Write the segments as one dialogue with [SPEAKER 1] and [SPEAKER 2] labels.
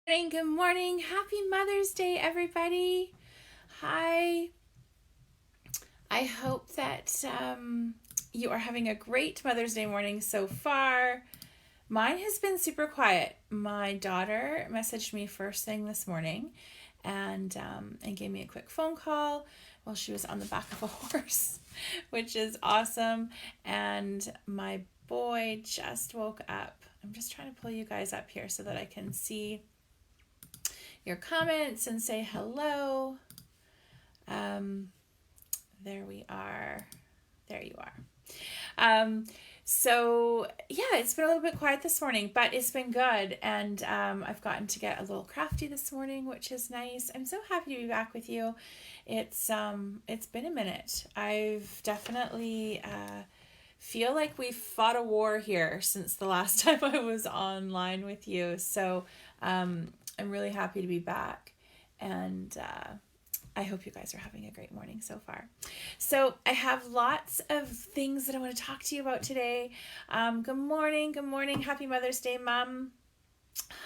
[SPEAKER 1] Good morning. Happy Mother's Day, everybody. Hi. I hope that you are having a great Mother's Day morning so far. Mine has been super quiet. My daughter messaged me first thing this morning and gave me a quick phone call while she was on the back of a horse, which is awesome. And my boy just woke up. I'm just trying to pull you guys up here so that I can see your comments and say hello. There we are. There you are. So yeah, it's been a little bit quiet this morning, but it's been good. And I've gotten to get a little crafty this morning, which is nice. I'm so happy to be back with you. It's been a minute. I've definitely feel like we've fought a war here since the last time I was online with you. So I'm really happy to be back, and I hope you guys are having a great morning so far. So I have lots of things that I want to talk to you about today. Good morning. Happy Mother's Day, Mom.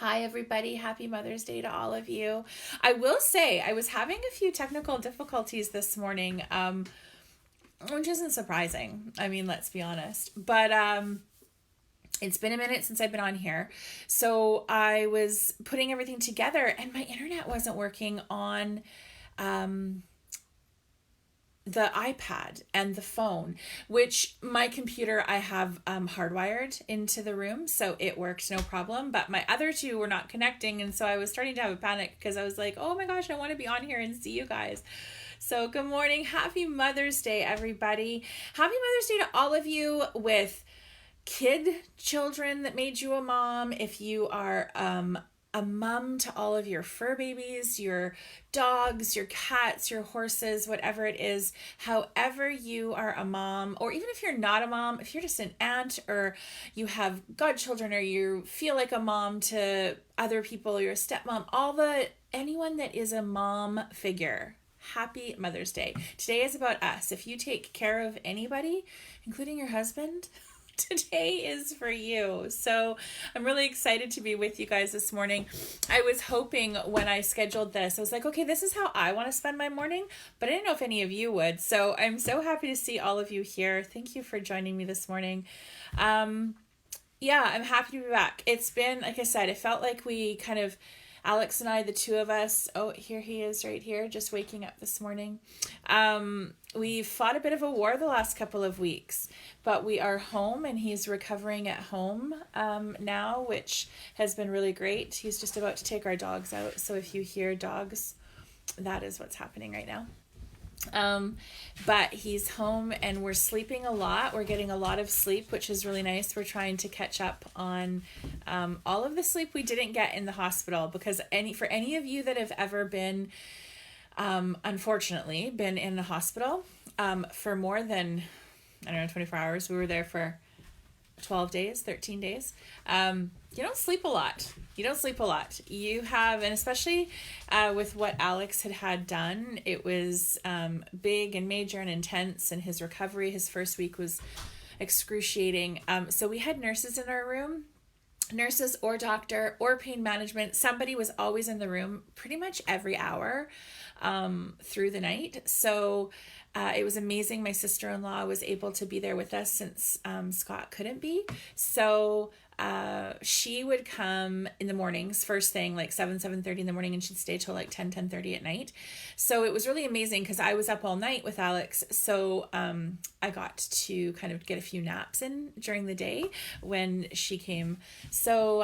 [SPEAKER 1] Hi, everybody. Happy Mother's Day to all of you. I will say I was having a few technical difficulties this morning, which isn't surprising. I mean, let's be honest. But it's been a minute since I've been on here. So I was putting everything together and my internet wasn't working on the iPad and the phone, which my computer I have hardwired into the room, so it worked no problem. But my other two were not connecting, and so I was starting to have a panic because I was like, oh my gosh, I want to be on here and see you guys. So good morning. Happy Mother's Day, everybody. Happy Mother's Day to all of you with children that made you a mom. If you are a mom to all of your fur babies, your dogs, your cats, your horses, whatever it is, however you are a mom, or even if you're not a mom, if you're just an aunt or you have godchildren or you feel like a mom to other people, you're a stepmom, anyone that is a mom figure. Happy Mother's Day. Today is about us. If you take care of anybody, including your husband, today is for you. So I'm really excited to be with you guys this morning. I was hoping when I scheduled this, I was like, okay, this is how I want to spend my morning, but I didn't know if any of you would. So I'm so happy to see all of you here. Thank you for joining me this morning. Yeah, I'm happy to be back. It's been, like I said, it felt like we kind of, Alex and I, the two of us, oh, here he is right here, just waking up this morning. We've fought a bit of a war the last couple of weeks, but we are home and he's recovering at home now, which has been really great. He's just about to take our dogs out. So if you hear dogs, that is what's happening right now. But he's home and we're sleeping a lot. We're getting a lot of sleep, which is really nice. We're trying to catch up on all of the sleep we didn't get in the hospital, because for any of you that have ever been, unfortunately, been in the hospital for more than, 24 hours. We were there for 12 days, 13 days. You don't sleep a lot. You have, and especially with what Alex had done, it was big and major and intense, and his recovery, his first week was excruciating. So we had nurses in our room, nurses or doctor or pain management. Somebody was always in the room pretty much every hour through the night. So it was amazing. My sister-in-law was able to be there with us since Scott couldn't be. So she would come in the mornings, first thing, like 7:30 in the morning, and she'd stay till like 10:30 at night. So it was really amazing because I was up all night with Alex. So I got to kind of get a few naps in during the day when she came. So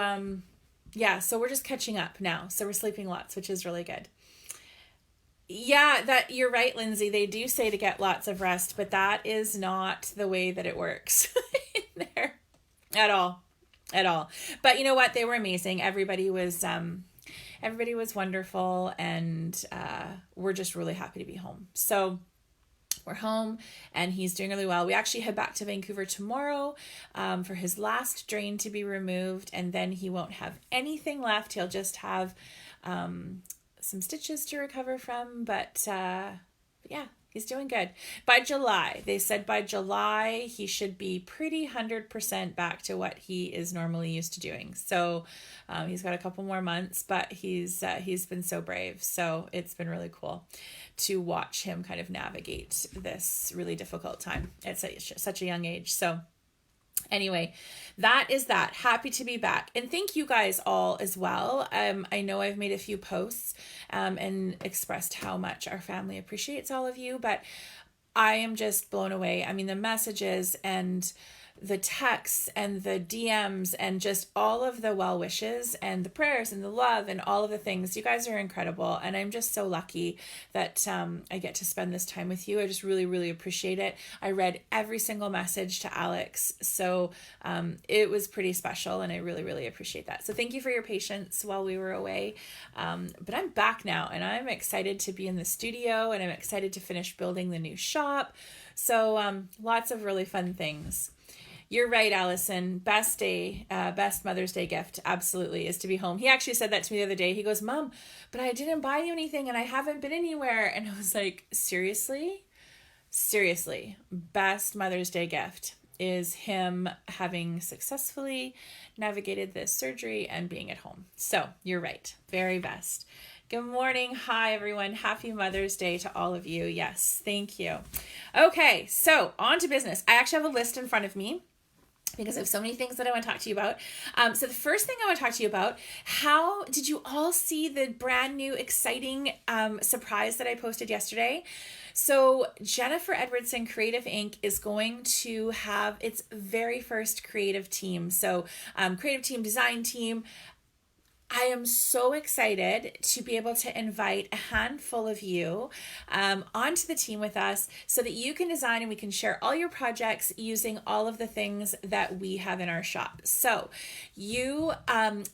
[SPEAKER 1] yeah, so we're just catching up now. So we're sleeping lots, which is really good. Yeah, that you're right, Lindsay. They do say to get lots of rest, but that is not the way that it works in there at all. At all. But you know what? They were amazing. Everybody was wonderful, and we're just really happy to be home. So we're home and he's doing really well. We actually head back to Vancouver tomorrow for his last drain to be removed, and then he won't have anything left. He'll just have some stitches to recover from, but yeah, He's doing good. By July, they said by July, he should be pretty 100% back to what he is normally used to doing. So he's got a couple more months, but he's been so brave. So it's been really cool to watch him kind of navigate this really difficult time at such a young age. So anyway, that is that. Happy to be back. And thank you guys all as well. I know I've made a few posts and expressed how much our family appreciates all of you, but I am just blown away. I mean, the messages and the texts and the DMs and just all of the well wishes and the prayers and the love and all of the things. You guys are incredible. And I'm just so lucky that I get to spend this time with you. I just really, really appreciate it. I read every single message to Alex. So it was pretty special and I really, really appreciate that. So thank you for your patience while we were away. But I'm back now and I'm excited to be in the studio and I'm excited to finish building the new shop. So lots of really fun things. You're right, Allison. Best Mother's Day gift, absolutely, is to be home. He actually said that to me the other day. He goes, Mom, but I didn't buy you anything and I haven't been anywhere. And I was like, seriously? Seriously, best Mother's Day gift is him having successfully navigated this surgery and being at home. So you're right. Very best. Good morning. Hi, everyone. Happy Mother's Day to all of you. Yes, thank you. Okay, so on to business. I actually have a list in front of me, because I have so many things that I want to talk to you about. So the first thing I want to talk to you about, how did you all see the brand new exciting surprise that I posted yesterday? So Jennifer Edwardson Creative Inc. is going to have its very first creative team. So creative team, design team. I am so excited to be able to invite a handful of you onto the team with us so that you can design and we can share all your projects using all of the things that we have in our shop. So you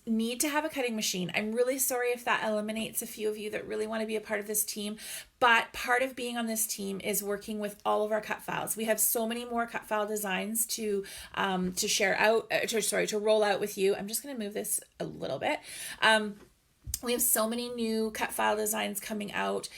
[SPEAKER 1] need to have a cutting machine. I'm really sorry if that eliminates a few of you that really want to be a part of this team. But part of being on this team is working with all of our cut files. We have so many more cut file designs to share out, to roll out with you. I'm just going to move this a little bit. We have so many new cut file designs coming out.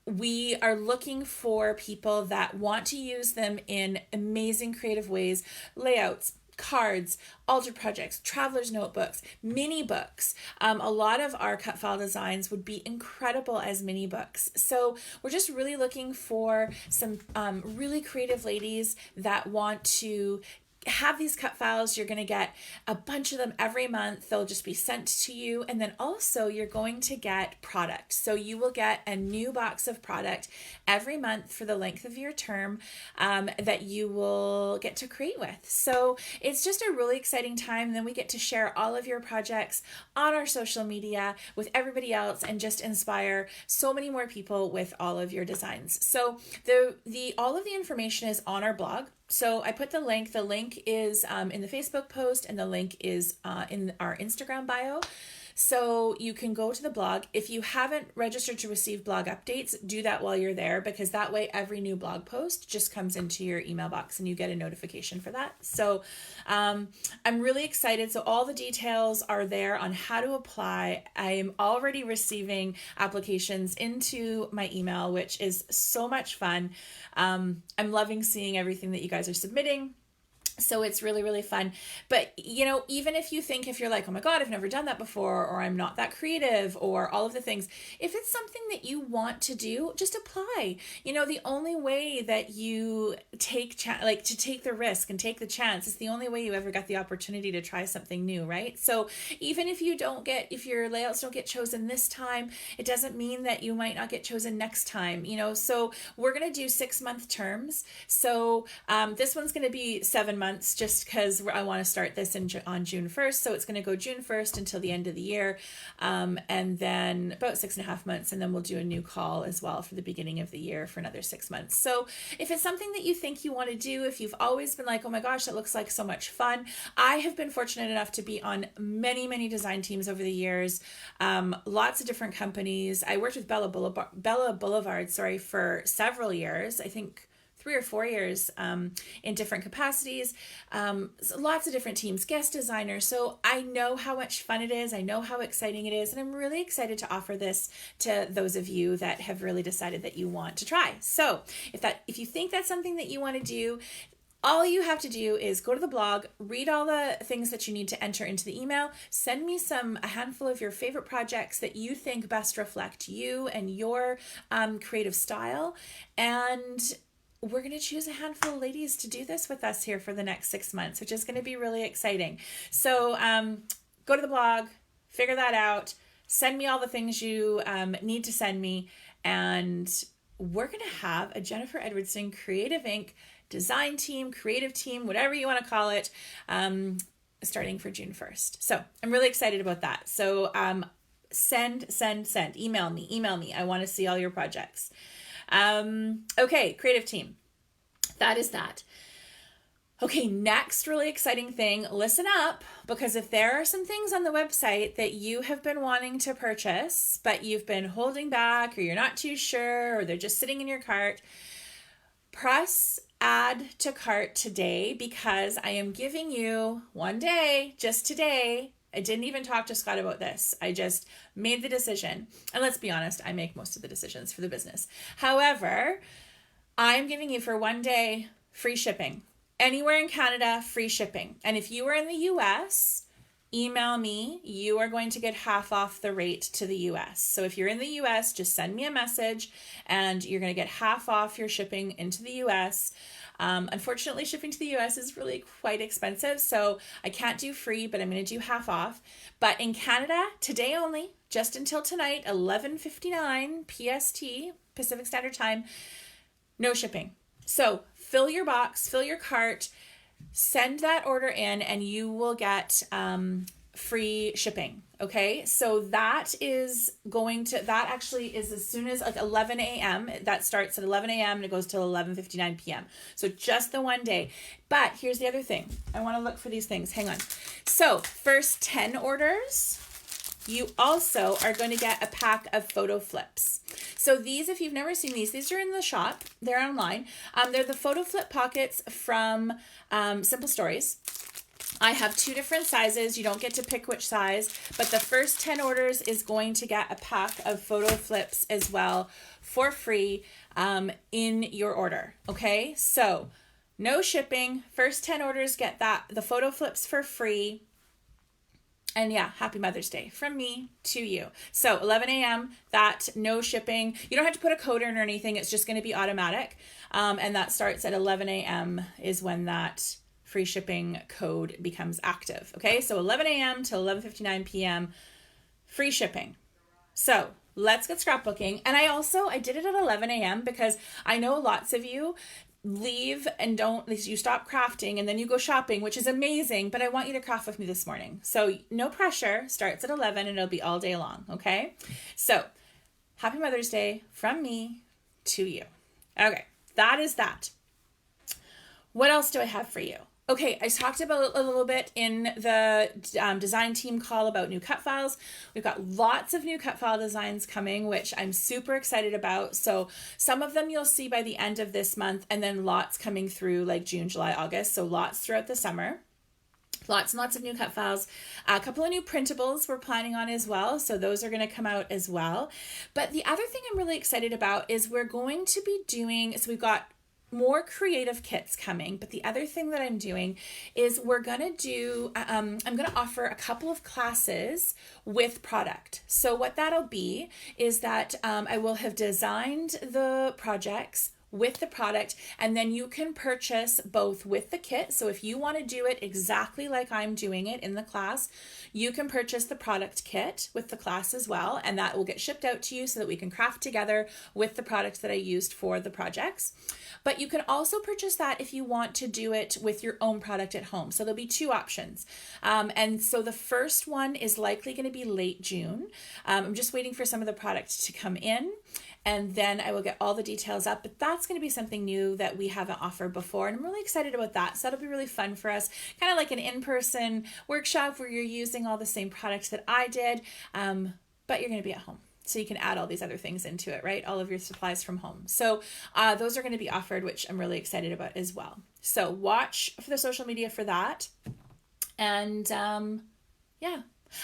[SPEAKER 1] We are looking for people that want to use them in amazing creative ways, layouts, cards, altered projects, traveler's notebooks, mini books. A lot of our cut file designs would be incredible as mini books. So we're just really looking for some really creative ladies that want to have these cut files. You're going to get a bunch of them every month. They'll just be sent to you. And then also you're going to get product. So you will get a new box of product every month for the length of your term that you will get to create with. So it's just a really exciting time. And then we get to share all of your projects on our social media with everybody else and just inspire so many more people with all of your designs. So all of the information is on our blog. So I put the link. The link is in the Facebook post and the link is in our Instagram bio. So you can go to the blog. If you haven't registered to receive blog updates, do that while you're there, because that way every new blog post just comes into your email box and you get a notification for that. So I'm really excited. So all the details are there on how to apply. I am already receiving applications into my email, which is so much fun. I'm loving seeing everything that you guys are submitting. So it's really, really fun. But, even if you're like, oh my God, I've never done that before, or I'm not that creative, or all of the things, if it's something that you want to do, just apply. The only way that you take the risk and take the chance is the only way you ever got the opportunity to try something new, right? So even if if your layouts don't get chosen this time, it doesn't mean that you might not get chosen next time, so we're going to do 6-month terms. So this one's going to be 7 months just because I want to start this on June 1st. So it's going to go June 1st until the end of the year. And then about 6.5 months. And then we'll do a new call as well for the beginning of the year for another 6 months. So if it's something that you think you want to do, if you've always been like, oh my gosh, that looks like so much fun. I have been fortunate enough to be on many, many design teams over the years. Lots of different companies. I worked with Bella Boulevard, for several years. I think 3 or 4 years in different capacities, so lots of different teams, guest designers. So I know how much fun it is. I know how exciting it is. And I'm really excited to offer this to those of you that have really decided that you want to try. So if you think that's something that you want to do, all you have to do is go to the blog, read all the things that you need to enter into the email, send me a handful of your favorite projects that you think best reflect you and your creative style. And we're going to choose a handful of ladies to do this with us here for the next 6 months, which is going to be really exciting. So go to the blog, figure that out, send me all the things you need to send me, and we're going to have a Jennifer Edwardson Creative Inc. design team, creative team, whatever you want to call it, starting for June 1st. So I'm really excited about that. So send, email me. I want to see all your projects. Okay, creative team. That is that. Okay, next really exciting thing, listen up, because if there are some things on the website that you have been wanting to purchase, but you've been holding back, or you're not too sure, or they're just sitting in your cart, press add to cart today, because I am giving you one day, just today. I didn't even talk to Scott about this. I just made the decision. And let's be honest, I make most of the decisions for the business. However, I'm giving you for one day free shipping. Anywhere in Canada, free shipping. And if you are in the US, email me. You are going to get half off the rate to the US. So if you're in the US, just send me a message and you're going to get half off your shipping into the US. Unfortunately, shipping to the US is really quite expensive, so I can't do free, but I'm going to do half off. But in Canada, today only, just until tonight, 11:59 PST, Pacific Standard Time, no shipping. So fill your box, fill your cart, send that order in, and you will get free shipping. Okay, so that actually is as soon as like 11 a.m. That starts at 11 a.m. and it goes till 11:59 p.m. So just the one day. But here's the other thing. I want to look for these things. Hang on. So first 10 orders, you also are going to get a pack of photo flips. So these, if you've never seen these are in the shop. They're online. They're the photo flip pockets from Simple Stories. I have 2 different sizes. You don't get to pick which size, but the first 10 orders is going to get a pack of photo flips as well for free in your order. Okay, so no shipping. First 10 orders get the photo flips for free. And yeah, happy Mother's Day from me to you. So 11 a.m., that no shipping. You don't have to put a code in or anything. It's just going to be automatic. And that starts at 11 a.m. is when that free shipping code becomes active. Okay, so 11 a.m. till 11:59 p.m. free shipping. So let's get scrapbooking. And I did it at 11 a.m. because I know lots of you leave and you stop crafting and then you go shopping, which is amazing, but I want you to craft with me this morning. So no pressure, starts at 11 and it'll be all day long. Okay, so happy Mother's Day from me to you. Okay, that is that. What else do I have for you? Okay, I talked about a little bit in the design team call about new cut files. We've got lots of new cut file designs coming, which I'm super excited about. So some of them you'll see by the end of this month, and then lots coming through like June, July, August. So lots throughout the summer. Lots and lots of new cut files. A couple of new printables we're planning on as well. So those are going to come out as well. But the other thing I'm really excited about is we're going to be doing, so we've got more creative kits coming, but the other thing that I'm doing is we're gonna do I'm gonna offer a couple of classes with product. So what that'll be is that I will have designed the projects with the product, and then you can purchase both with the kit. So if you want to do it exactly like I'm doing it in the class, you can purchase the product kit with the class as well, and that will get shipped out to you so that we can craft together with the product that I used for the projects. But you can also purchase that if you want to do it with your own product at home. So there'll be 2 options. And so the first one is likely going to be late June. I'm just waiting for some of the product to come in, and then I will get all the details up. But that's going to be something new that we haven't offered before, and I'm really excited about that. So that'll be really fun for us, kind of like an in-person workshop where you're using all the same products that I did, but you're going to be at home. So you can add all these other things into it, right? All of your supplies from home. So those are going to be offered, which I'm really excited about as well. So watch for the social media for that. And yeah,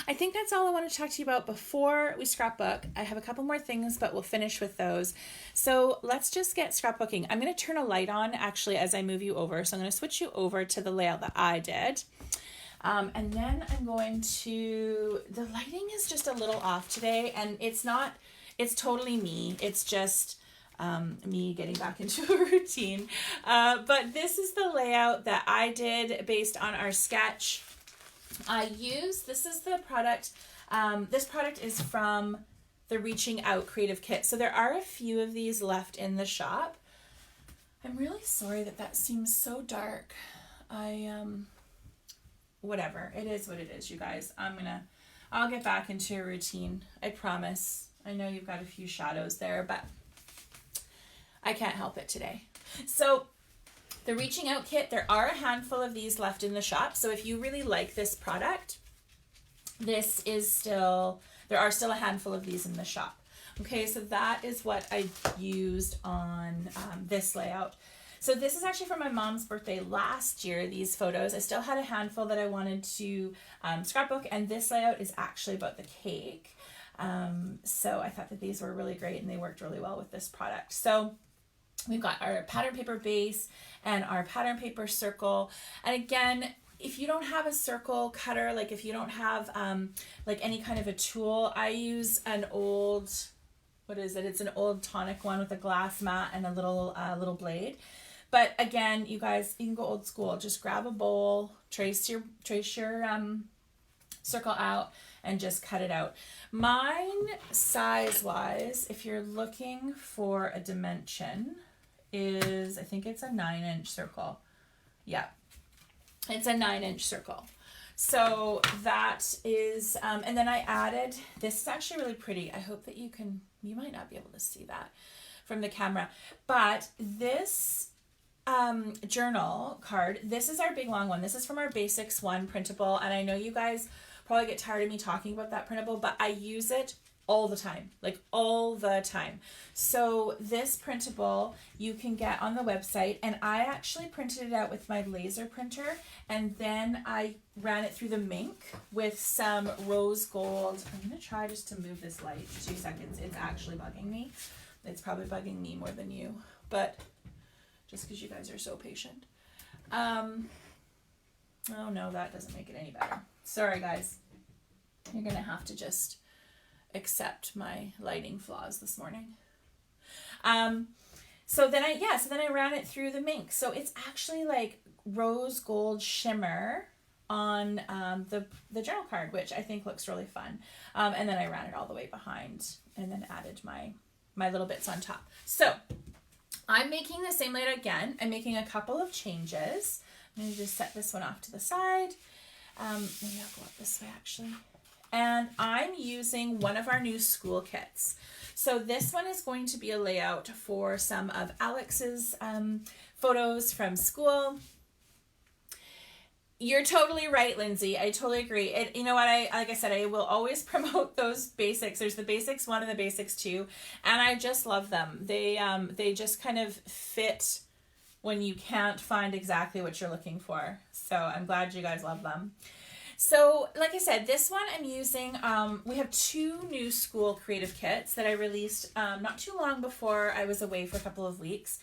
[SPEAKER 1] I think that's all I want to talk to you about before we scrapbook. I have a couple more things, but we'll finish with those. So let's just get scrapbooking. I'm going to turn a light on actually as I move you over. So I'm going to switch you over to the layout that I did. And then I'm going to, the lighting is just a little off today, and it's totally me. It's just me getting back into a routine. But this is the layout that I did based on our sketch. This is the product. This product is from the Reaching Out Creative Kit. So there are a few of these left in the shop. I'm really sorry that seems so dark. Whatever, it is what it is, you guys. I'll get back into a routine. I promise. I know you've got a few shadows there, but I can't help it today. So the Reaching Out Kit, there are a handful of these left in the shop. So if you really like this product, there are still a handful of these in the shop. Okay, so that is what I used on this layout. So this is actually from my mom's birthday last year, these photos. I still had a handful that I wanted to scrapbook, and this layout is actually about the cake. So I thought that these were really great and they worked really well with this product. So we've got our pattern paper base and our pattern paper circle. And again, if you don't have a circle cutter, like if you don't have like any kind of a tool, I use an old, It's an old Tonic one with a glass mat and a little blade. But again, you guys, you can go old school. Just grab a bowl, trace your circle out, and just cut it out. Mine, size-wise, if you're looking for a dimension, is, I think it's a 9-inch circle. Yeah, it's a 9-inch circle. So that is, and then I added, this is actually really pretty. I hope that you might not be able to see that from the camera, but this journal card, this is our big long one. This is from our Basics 1 printable, and I know you guys probably get tired of me talking about that printable, but I use it all the time, like all the time. So this printable you can get on the website, and I actually printed it out with my laser printer, and then I ran it through the Mink with some rose gold. I'm gonna try just to move this light 2 seconds. It's actually bugging me. It's probably bugging me more than you, but just because you guys are so patient. Oh no, that doesn't make it any better. Sorry guys. You're gonna have to just accept my lighting flaws this morning. So then I ran it through the Mink. So it's actually like rose gold shimmer on the journal card, which I think looks really fun. And then I ran it all the way behind and then added my little bits on top. So I'm making the same layout again. I'm making a couple of changes. I'm going to just set this one off to the side. Maybe I'll go up this way actually. And I'm using one of our new school kits. So this one is going to be a layout for some of Alex's photos from school. You're totally right, Lindsay. I totally agree. You know what? Like I said, I will always promote those basics. There's the Basics 1 and the Basics 2, and I just love them. They just kind of fit when you can't find exactly what you're looking for. So I'm glad you guys love them. So like I said, this one I'm using, we have 2 new school creative kits that I released not too long before I was away for a couple of weeks.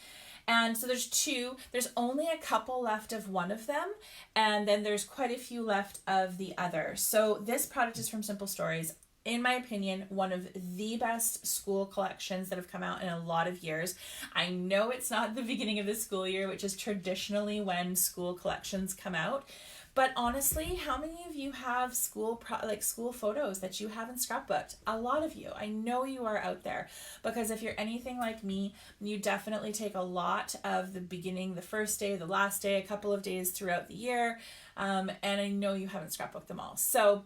[SPEAKER 1] And so there's 2, there's only a couple left of one of them, and then there's quite a few left of the other. So this product is from Simple Stories. In my opinion, one of the best school collections that have come out in a lot of years. I know it's not the beginning of the school year, which is traditionally when school collections come out. But honestly, how many of you have school photos that you haven't scrapbooked? A lot of you. I know you are out there, because if you're anything like me, you definitely take a lot of the beginning, the first day, the last day, a couple of days throughout the year, and I know you haven't scrapbooked them all. So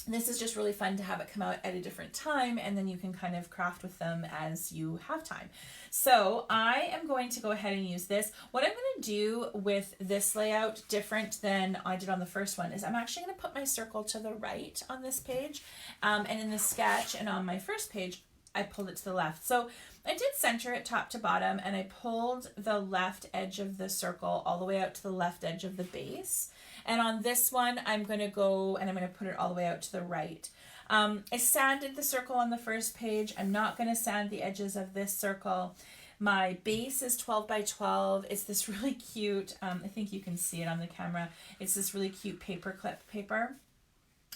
[SPEAKER 1] This is just really fun to have it come out at a different time, and then you can kind of craft with them as you have time. So I am going to go ahead and use this. What I'm going to do with this layout, different than I did on the first one, is I'm actually going to put my circle to the right on this page, and in the sketch and on my first page, I pulled it to the left. So I did center it top to bottom, and I pulled the left edge of the circle all the way out to the left edge of the base. And on this one, I'm going to go and I'm going to put it all the way out to the right. I sanded the circle on the first page. I'm not going to sand the edges of this circle. My base is 12 by 12. It's this really cute, I think you can see it on the camera. It's this really cute paper clip paper.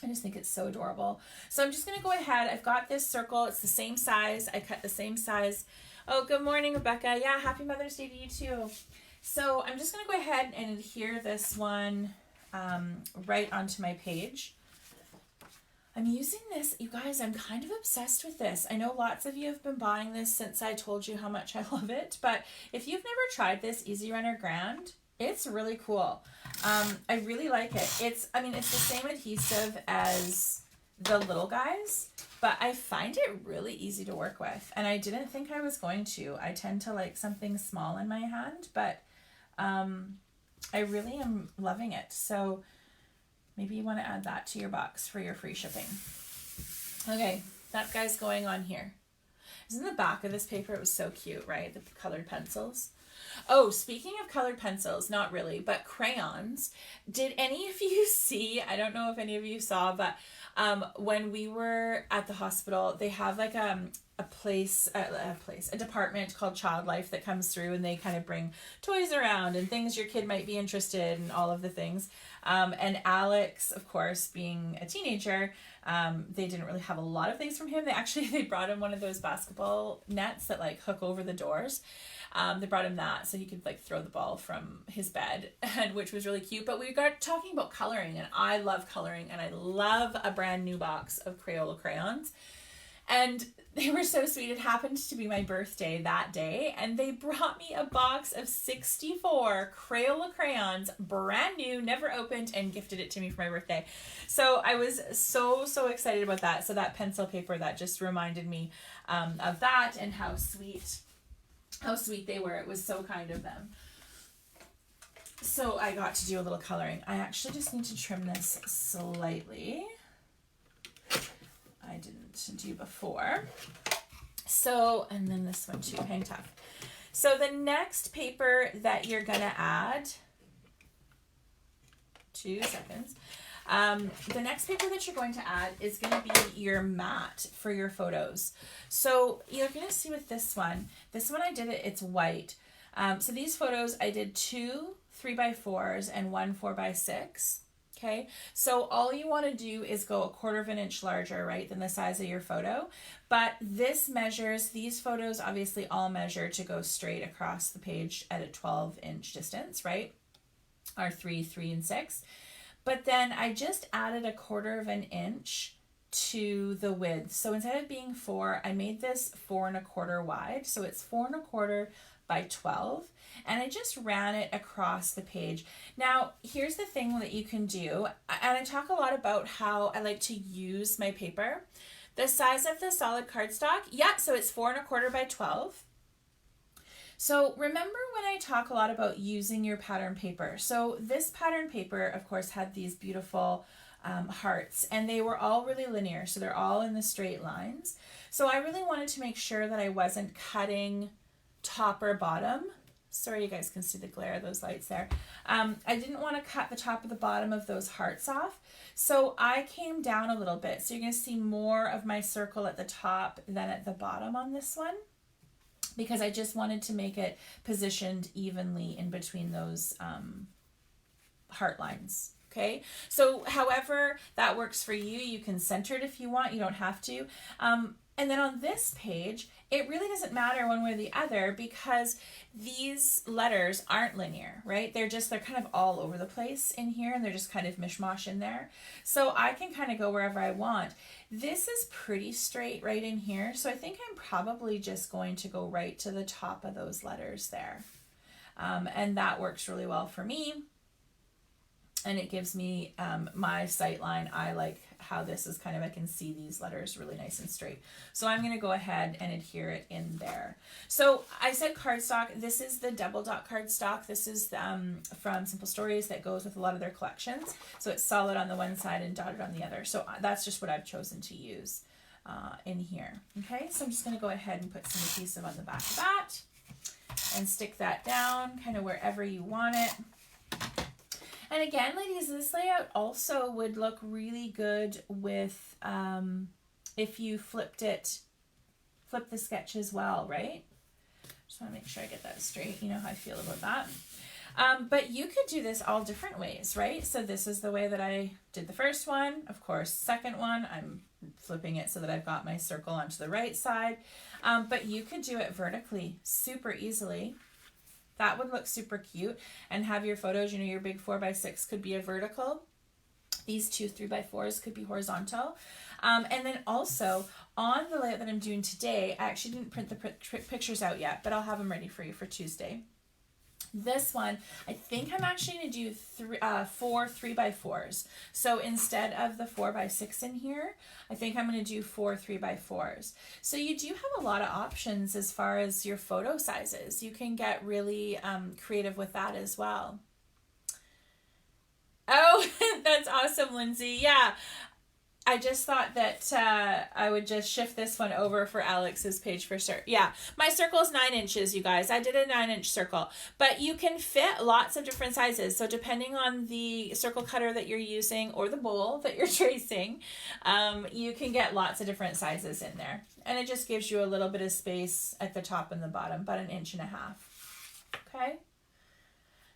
[SPEAKER 1] I just think it's so adorable. So I'm just going to go ahead. I've got this circle. It's the same size. I cut the same size. Oh, good morning, Rebecca. Yeah, happy Mother's Day to you too. So I'm just going to go ahead and adhere this one right onto my page. I'm using this, you guys, I'm kind of obsessed with this. I know lots of you have been buying this since I told you how much I love it, but if you've never tried this Easy Runner Grand, it's really cool. I really like it. It's the same adhesive as the little guys, but I find it really easy to work with, and I didn't think I was going to. I tend to like something small in my hand, but I really am loving it. So maybe you want to add that to your box for your free shipping. Okay, that guy's going on here. Isn't the back of this paper, it was so cute, right? The colored pencils. Oh, speaking of colored pencils, not really, but crayons. Did any of you see, I don't know if any of you saw, but when we were at the hospital, they have like a department called Child Life that comes through, and they kind of bring toys around and things your kid might be interested in, all of the things. And Alex, of course, being a teenager, they didn't really have a lot of things from him. They brought him one of those basketball nets that like hook over the doors. They brought him that so he could like throw the ball from his bed, and which was really cute. But we got talking about coloring, and I love coloring, and I love a brand new box of Crayola crayons. And they were so sweet. It happened to be my birthday that day, and they brought me a box of 64 Crayola crayons, brand new, never opened, and gifted it to me for my birthday. So I was so excited about that. So that pencil paper, that just reminded me of that, and how sweet they were. It was so kind of them. So I got to do a little coloring. I actually just need to trim this slightly. I didn't do before. So, and then this one too, hang tough. So the next paper that you're gonna add, 2 seconds. The next paper that you're going to add is going to be your mat for your photos. So you're going to see with this one I did it, it's white. So these photos, I did 2 3x4s and 1 4x6. Okay, so all you want to do is go 1/4 of an inch larger, right, than the size of your photo. But this measures, these photos obviously all measure to go straight across the page at a 12-inch distance, right? Are 3, 3, and 6. But then I just added 1/4 of an inch to the width. So instead of being 4, I made this 4 1/4 wide. So it's 4 1/4 by 12. And I just ran it across the page. Now, here's the thing that you can do. And I talk a lot about how I like to use my paper. The size of the solid cardstock, yeah, so it's 4 1/4 by 12. So remember when I talk a lot about using your pattern paper. So this pattern paper, of course, had these beautiful hearts, and they were all really linear. So they're all in the straight lines. So I really wanted to make sure that I wasn't cutting top or bottom. Sorry, you guys can see the glare of those lights there. I didn't want to cut the top or the bottom of those hearts off. So I came down a little bit. So you're going to see more of my circle at the top than at the bottom on this one, because I just wanted to make it positioned evenly in between those heart lines. Okay, so however that works for you, you can center it if you want, you don't have to. And then on this page, it really doesn't matter one way or the other, because these letters aren't linear, right? They're kind of all over the place in here, and they're just kind of mishmash in there. So I can kind of go wherever I want. This is pretty straight right in here. So I think I'm probably just going to go right to the top of those letters there. And that works really well for me. and it gives me my sight line. I like how this is kind of, I can see these letters really nice and straight. So I'm going to go ahead and adhere it in there. So I said cardstock. This is the double dot cardstock. This is from Simple Stories that goes with a lot of their collections. So it's solid on the one side and dotted on the other. So that's just what I've chosen to use in here. Okay, so I'm just going to go ahead and put some adhesive on the back of that and stick that down kind of wherever you want it. And again, ladies, this layout also would look really good with, if you flip the sketch as well, right? Just want to make sure I get that straight. You know how I feel about that. But you could do this all different ways, right? So this is the way that I did the first one. Of course, second one, I'm flipping it so that I've got my circle onto the right side. But you could do it vertically super easily. That would look super cute, and have your photos, you know, your big 4x6 could be a vertical. These two 3x4s could be horizontal. And then also on the layout that I'm doing today, I actually didn't print the pictures out yet, but I'll have them ready for you for Tuesday. This one, I think I'm actually going to do four 3x4s. So instead of the 4x6 in here, I think I'm going to do 4 3x4s. So you do have a lot of options as far as your photo sizes. You can get really creative with that as well. Oh, that's awesome, Lindsay. Yeah. I just thought that I would just shift this one over for Alex's page for sure. Yeah, my circle is 9 inches, you guys. I did a 9-inch circle, but you can fit lots of different sizes. So depending on the circle cutter that you're using or the bowl that you're tracing, you can get lots of different sizes in there. And it just gives you a little bit of space at the top and the bottom, about 1.5 inches. Okay.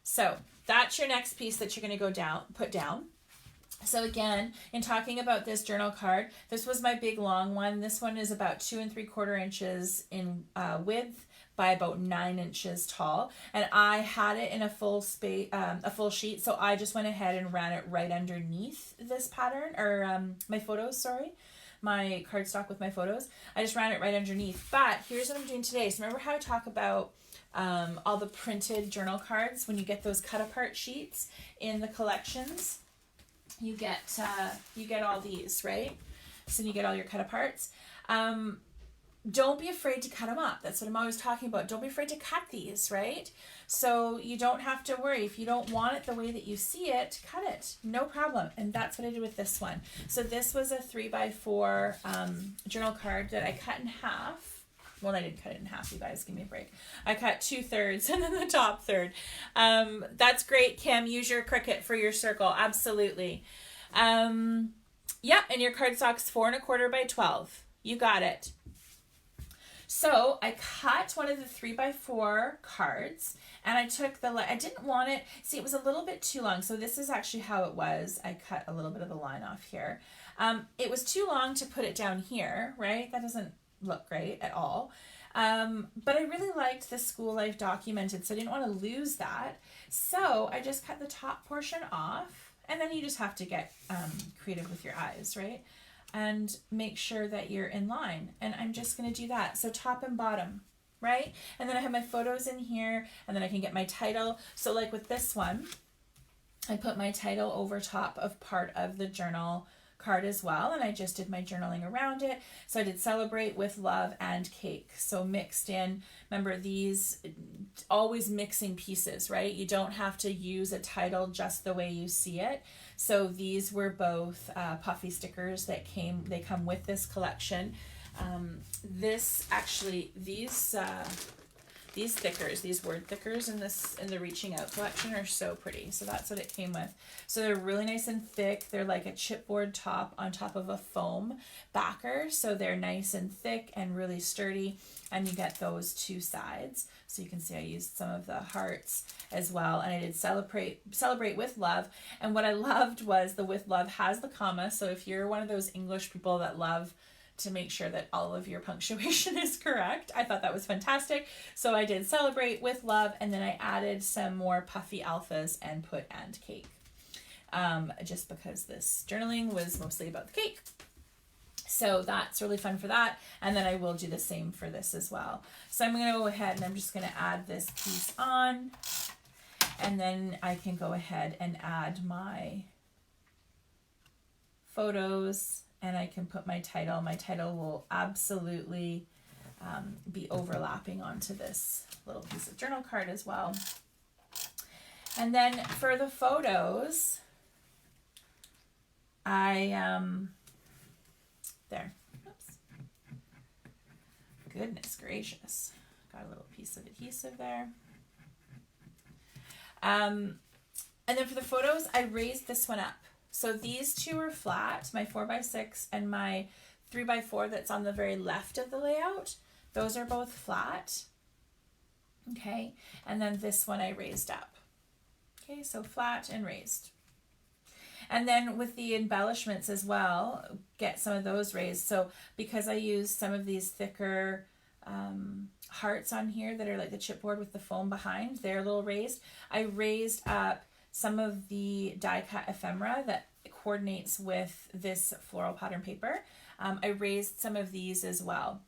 [SPEAKER 1] So that's your next piece that you're going to put down. So again, in talking about this journal card, this was my big long one. This one is about 2 3/4 inches in width by about 9 inches tall, and I had it in a full sheet. So I just went ahead and ran it right underneath this pattern, or my photos. Sorry, my cardstock with my photos. I just ran it right underneath. But here's what I'm doing today. So remember how I talk about all the printed journal cards when you get those cut apart sheets in the collections? You get all these, right? So you get all your cut aparts. Don't be afraid to cut them up. That's what I'm always talking about. Don't be afraid to cut these, right? So you don't have to worry. If you don't want it the way that you see it, cut it. No problem. And that's what I did with this one. So this was a 3x4 journal card that I cut in half. Well, I didn't cut it in half, you guys. Give me a break. I cut 2/3 and then the top third. That's great, Kim. Use your Cricut for your circle. Absolutely. Yeah, and your cardstock's 4 1/4 by 12. You got it. So I cut one of the 3x4 cards, and I took I didn't want it, see, it was a little bit too long. So this is actually how it was. I cut a little bit of the line off here. It was too long to put it down here, right? That doesn't look great at all. But I really liked the School Life Documented, so I didn't want to lose that. So I just cut the top portion off, and then you just have to get creative with your eyes, right? And make sure that you're in line. And I'm just going to do that. So top and bottom, right? And then I have my photos in here, and then I can get my title. So like with this one, I put my title over top of part of the journal card as well, and I just did my journaling around it. So I did Celebrate with Love and Cake. So mixed in, remember these, always mixing pieces, right? You don't have to use a title just the way you see it. So these were both puffy stickers that they come with this collection. These thickers, these word thickers in the Reaching Out collection are so pretty. So that's what it came with. So they're really nice and thick. They're like a chipboard top on top of a foam backer. So they're nice and thick and really sturdy. And you get those two sides. So you can see I used some of the hearts as well. And I did Celebrate with Love. And what I loved was the with love has the comma. So if you're one of those English people that love to make sure that all of your punctuation is correct, I thought that was fantastic. So I did Celebrate with Love, and then I added some more puffy alphas and put and cake. Just because this journaling was mostly about the cake. So that's really fun for that. And then I will do the same for this as well. So I'm going to go ahead and I'm just going to add this piece on. And then I can go ahead and add my photos, and I can put my title. My title will absolutely be overlapping onto this little piece of journal card as well. And then for the photos, there. Oops. Goodness gracious. Got a little piece of adhesive there. And then for the photos, I raised this one up. So these two are flat, my 4x6 and my 3x4 that's on the very left of the layout. Those are both flat. Okay, and then this one I raised up. Okay, so flat and raised. And then with the embellishments as well, get some of those raised. So because I used some of these thicker hearts on here that are like the chipboard with the foam behind, they're a little raised. I raised up some of the die cut ephemera that coordinates with this floral pattern paper. I raised some of these as well.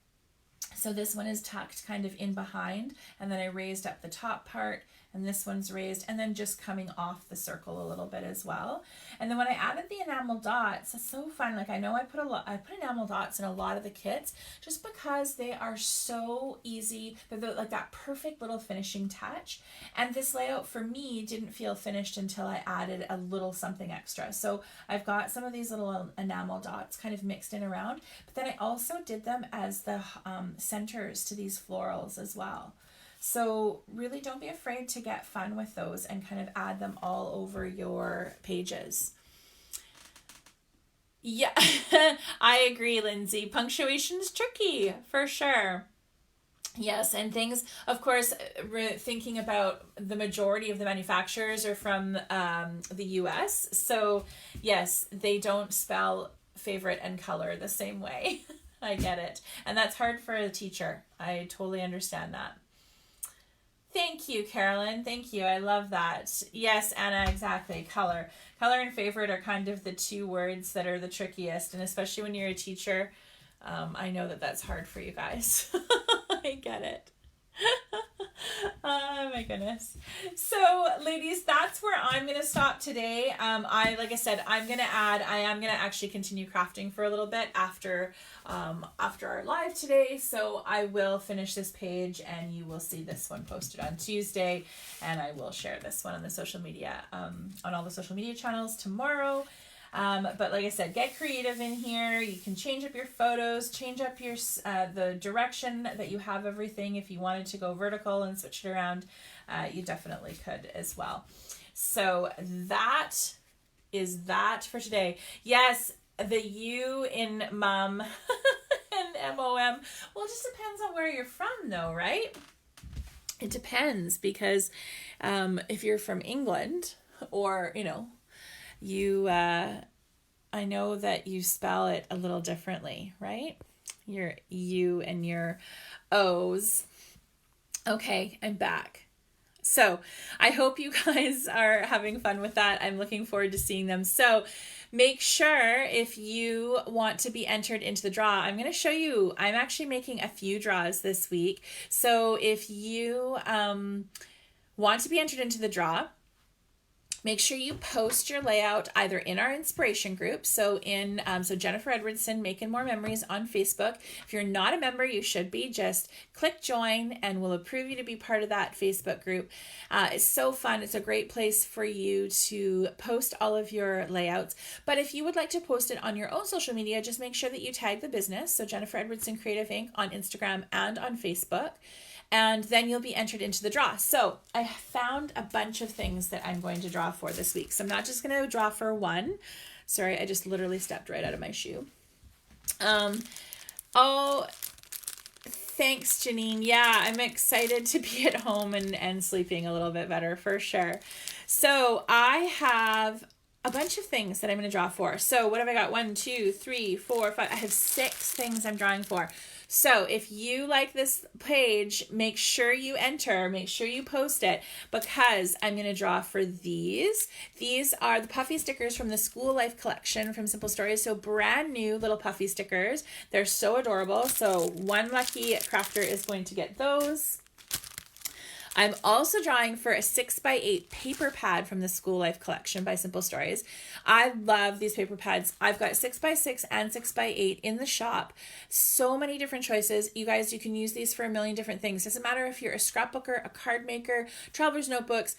[SPEAKER 1] So this one is tucked kind of in behind, and then I raised up the top part, and this one's raised, and then just coming off the circle a little bit as well. And then when I added the enamel dots, it's so fun. Like I know I put enamel dots in a lot of the kits just because they are so easy. They're like that perfect little finishing touch. And this layout for me didn't feel finished until I added a little something extra. So I've got some of these little enamel dots kind of mixed in around, but then I also did them as the centers to these florals as well. So really don't be afraid to get fun with those and kind of add them all over your pages. Yeah, I agree, Lindsay. Punctuation is tricky for sure. Yes, and things, of course, thinking about the majority of the manufacturers are from the US. So yes, they don't spell favorite and color the same way. I get it. And that's hard for a teacher. I totally understand that. Thank you, Carolyn. Thank you. I love that. Yes, Anna, exactly. Color. Color and favorite are kind of the two words that are the trickiest. And especially when you're a teacher, I know that that's hard for you guys. I get it. Oh my goodness. So ladies, that's where I'm going to stop today. Like I said, I am going to actually continue crafting for a little bit after our live today. So I will finish this page and you will see this one posted on Tuesday, and I will share this one on the social media, on all the social media channels tomorrow. But like I said, get creative in here. You can change up your photos, change up your the direction that you have everything. If you wanted to go vertical and switch it around, you definitely could as well. So that is that for today. Yes, the U in mum and MOM. Well, it just depends on where you're from though, right? It depends because if you're from England or, I know that you spell it a little differently, right? Your U and your O's. Okay, I'm back. So I hope you guys are having fun with that. I'm looking forward to seeing them. So make sure if you want to be entered into the draw, I'm going to show you, I'm actually making a few draws this week. So if you want to be entered into the draw, make sure you post your layout either in our inspiration group. So so Jennifer Edwardson, Making More Memories on Facebook. If you're not a member, you should be. Just click join and we'll approve you to be part of that Facebook group. It's so fun. It's a great place for you to post all of your layouts. But if you would like to post it on your own social media, just make sure that you tag the business. So Jennifer Edwardson Creative Inc. on Instagram and on Facebook. And then you'll be entered into the draw. So I found a bunch of things that I'm going to draw for this week. So I'm not just going to draw for one. Sorry, I just literally stepped right out of my shoe. Oh, thanks, Janine. Yeah, I'm excited to be at home and sleeping a little bit better for sure. So I have a bunch of things that I'm going to draw for. So what have I got? 1, 2, 3, 4, 5. I have 6 things I'm drawing for. So if you like this page, make sure you enter, make sure you post it, because I'm going to draw for these. These are the puffy stickers from the School Life collection from Simple Stories. So brand new little puffy stickers. They're so adorable. So one lucky crafter is going to get those. I'm also drawing for a 6x8 paper pad from the School Life collection by Simple Stories. I love these paper pads. I've got 6x6 and 6x8 in the shop. So many different choices. You guys, you can use these for a million different things. Doesn't matter if you're a scrapbooker, a card maker, traveler's notebooks,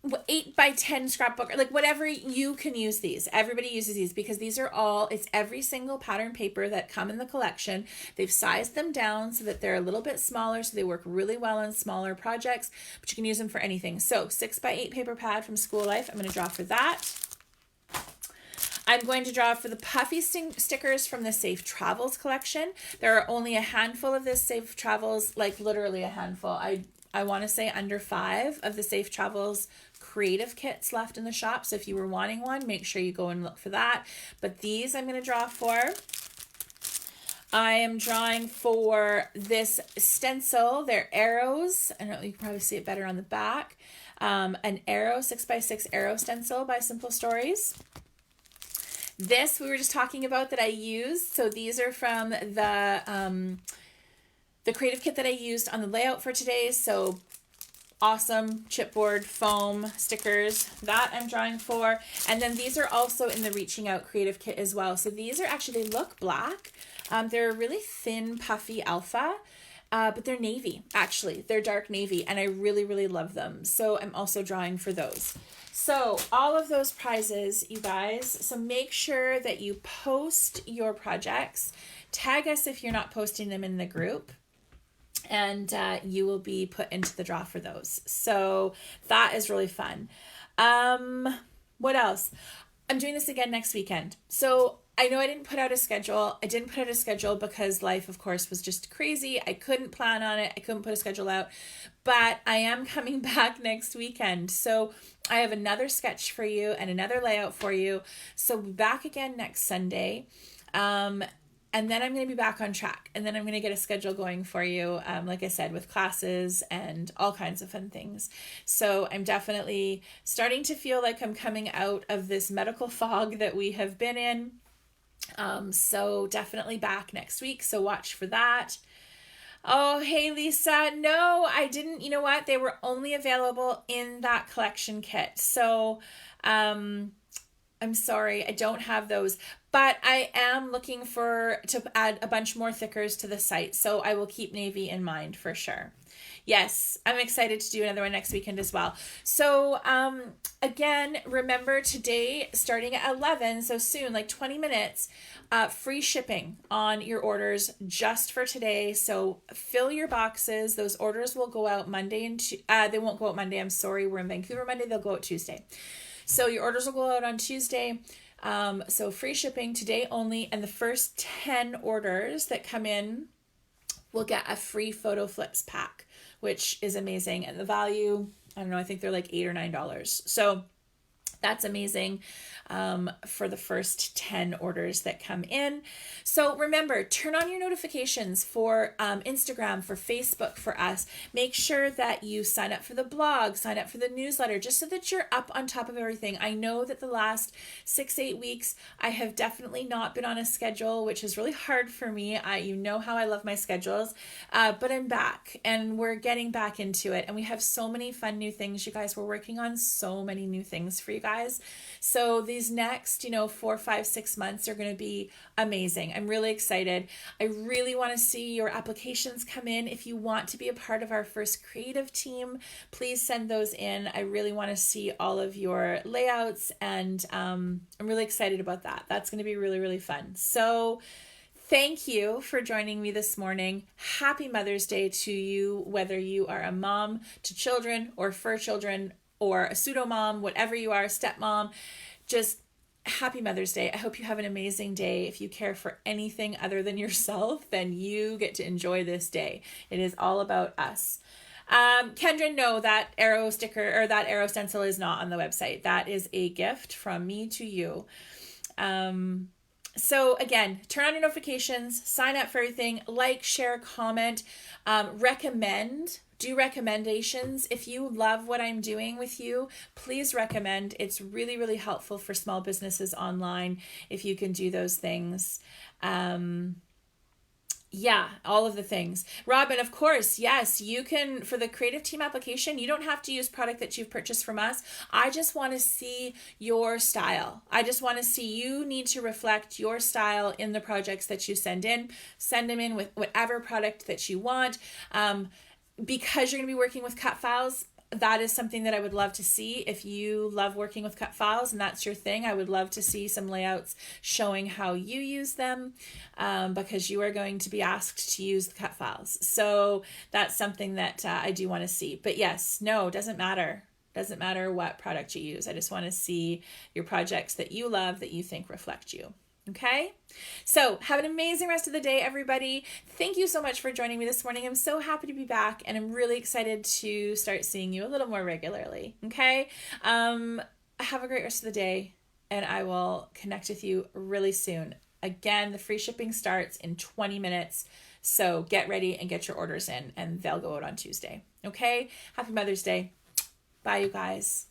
[SPEAKER 1] 8x10 scrapbook, like whatever, you can use these. Everybody uses these because these are all, it's every single pattern paper that come in the collection. They've sized them down so that they're a little bit smaller, so they work really well on smaller projects, but you can use them for anything. So 6x8 paper pad from School Life. I'm going to draw for that. I'm going to draw for the puffy stickers from the Safe Travels collection. There are only a handful of this Safe Travels, like literally a handful. I want to say under 5 of the Safe Travels creative kits left in the shop. So if you were wanting one, make sure you go and look for that. But these I'm going to draw for. I am drawing for this stencil. They're arrows. I don't know, you can probably see it better on the back. An arrow, 6x6 arrow stencil by Simple Stories. This we were just talking about that I used. So these are from the creative kit that I used on the layout for today. So awesome chipboard foam stickers that I'm drawing for. And then these are also in the Reaching Out creative kit as well. So these are actually, they look black. They're a really thin, puffy alpha, but they're navy, actually. They're dark navy, and I really, really love them. So I'm also drawing for those. So all of those prizes, you guys, so make sure that you post your projects. Tag us if you're not posting them in the group, and you will be put into the draw for those. So that is really fun. What else? I'm doing this again next weekend. So I know I didn't put out a schedule. I didn't put out a schedule because life, of course, was just crazy. I couldn't plan on it. I couldn't put a schedule out. But I am coming back next weekend. So I have another sketch for you and another layout for you. So back again next Sunday. And then I'm going to be back on track. And then I'm going to get a schedule going for you, like I said, with classes and all kinds of fun things. So I'm definitely starting to feel like I'm coming out of this medical fog that we have been in. So definitely back next week. So watch for that. Oh, hey, Lisa. No, I didn't. You know what? They were only available in that collection kit. So, I'm sorry, I don't have those, but I am looking to add a bunch more thickers to the site. So I will keep navy in mind for sure. Yes, I'm excited to do another one next weekend as well. So, again, remember today, starting at 11, so soon, like 20 minutes, free shipping on your orders just for today. So fill your boxes. Those orders will go out Monday and they won't go out Monday. I'm sorry. We're in Vancouver Monday. They'll go out Tuesday. So your orders will go out on Tuesday. So free shipping today only. And the first 10 orders that come in will get a free photo flips pack, which is amazing. And the value, I don't know, I think they're like $8 or $9. So that's amazing for the first 10 orders that come in. So remember, turn on your notifications for Instagram, for Facebook, for us. Make sure that you sign up for the blog, sign up for the newsletter, just so that you're up on top of everything. I know that the last 6-8 weeks, I have definitely not been on a schedule, which is really hard for me. You know how I love my schedules, but I'm back and we're getting back into it. And we have so many fun new things, you guys. We're working on so many new things for you guys. So these next, 4, 5, 6 months are going to be amazing. I'm really excited. I really want to see your applications come in. If you want to be a part of our first creative team, please send those in. I really want to see all of your layouts, and I'm really excited about that. That's going to be really, really fun. So thank you for joining me this morning. Happy Mother's Day to you, whether you are a mom to children or for children, or a pseudo mom, whatever you are, stepmom. Just happy Mother's Day. I hope you have an amazing day. If you care for anything other than yourself, then you get to enjoy this day. It is all about us. Kendra, no, that arrow sticker or that arrow stencil is not on the website. That is a gift from me to you. So again, turn on your notifications, sign up for everything, like, share, comment, do recommendations. If you love what I'm doing with you, please recommend. It's really, really helpful for small businesses online if you can do those things. Yeah, all of the things. Robin, of course, yes, you can, for the creative team application, you don't have to use product that you've purchased from us. I just want to see your style. I just want to see, you need to reflect your style in the projects that you send in. Send them in with whatever product that you want. Because you're going to be working with cut files, that is something that I would love to see. If you love working with cut files and that's your thing, I would love to see some layouts showing how you use them, because you are going to be asked to use the cut files. So that's something that I do want to see. But yes, no, doesn't matter. Doesn't matter what product you use. I just want to see your projects that you love, that you think reflect you. Okay, so have an amazing rest of the day, everybody. Thank you so much for joining me this morning. I'm so happy to be back, and I'm really excited to start seeing you a little more regularly. Okay, have a great rest of the day, and I will connect with you really soon. Again, the free shipping starts in 20 minutes, so get ready and get your orders in, and they'll go out on Tuesday. Okay, happy Mother's Day. Bye, you guys.